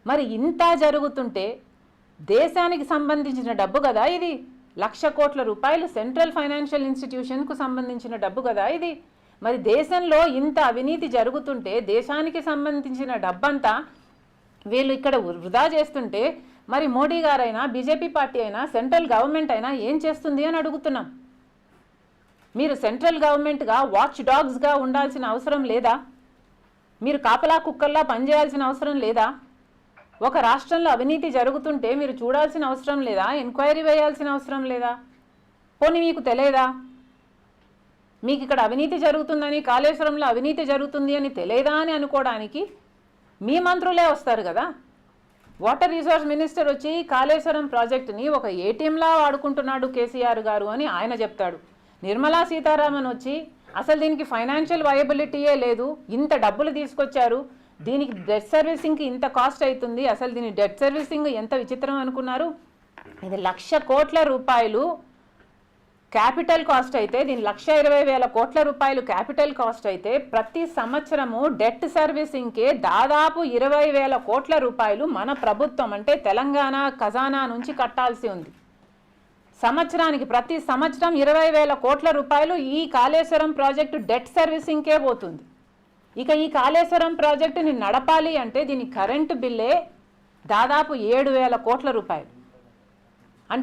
మరి ఇంత జరుగుతుంటే దేశానికి సంబంధించిన డబ్బు కదా ఇది, 1,00,000 కోట్ల రూపాయలు సెంట్రల్ ఫైనాన్షియల్ ఇన్స్టిట్యూషన్కు సంబంధించిన డబ్బు కదా ఇది. మరి దేశంలో ఇంత అవినీతి జరుగుతుంటే దేశానికి సంబంధించిన డబ్బంతా వీళ్ళు ఇక్కడ వృధా చేస్తుంటే మరి మోడీ గారైనా బీజేపీ పార్టీ అయినా సెంట్రల్ గవర్నమెంట్ అయినా ఏం చేస్తుంది అని అడుగుతున్నాం. మీరు సెంట్రల్ గవర్నమెంట్గా వాచ్ డాగ్స్గా ఉండాల్సిన అవసరం లేదా? మీరు కాపలా కుక్కల్లా పనిచేయాల్సిన అవసరం లేదా? ఒక రాష్ట్రంలో అవినీతి జరుగుతుంటే మీరు చూడాల్సిన అవసరం లేదా? ఎంక్వైరీ వేయాల్సిన అవసరం లేదా? పోనీ మీకు తెలియదా? మీకు ఇక్కడ అవినీతి జరుగుతుందని, కాళేశ్వరంలో అవినీతి జరుగుతుంది అని తెలియదా అని అనుకోవడానికి మీ మంత్రులే వస్తారు కదా. వాటర్ రిసోర్స్ మినిస్టర్ వచ్చి కాళేశ్వరం ప్రాజెక్టుని ఒక ఏటీఎంలా వాడుకుంటున్నాడు కేసీఆర్ గారు అని ఆయన చెప్తాడు. నిర్మలా సీతారామన్ వచ్చి అసలు దీనికి ఫైనాన్షియల్ వయబిలిటీయే లేదు, ఇంత డబ్బులు తీసుకొచ్చారు, దీనికి డెట్ సర్వీసింగ్కి ఇంత కాస్ట్ అవుతుంది, అసలు దీని డెట్ సర్వీసింగ్ ఎంత విచిత్రం అనుకున్నారు, ఇది 1,00,000 కోట్ల రూపాయలు క్యాపిటల్ కాస్ట్ అయితే, దీని 1,20,000 కోట్ల రూపాయలు క్యాపిటల్ కాస్ట్ అయితే ప్రతి సంవత్సరము డెట్ సర్వీసింగ్కే దాదాపు 20,000 కోట్ల రూపాయలు మన ప్రభుత్వం అంటే తెలంగాణ ఖజానా నుంచి కట్టాల్సి ఉంది. సంవత్సరానికి ప్రతి సంవత్సరం 20,000 కోట్ల రూపాయలు ఈ కాళేశ్వరం ప్రాజెక్టు డెట్ సర్వీసింగ్కే పోతుంది. ఇక ఈ కాళేశ్వరం ప్రాజెక్టుని నడపాలి అంటే దీని కరెంటు బిల్లే దాదాపు 7,000 కోట్ల రూపాయలు.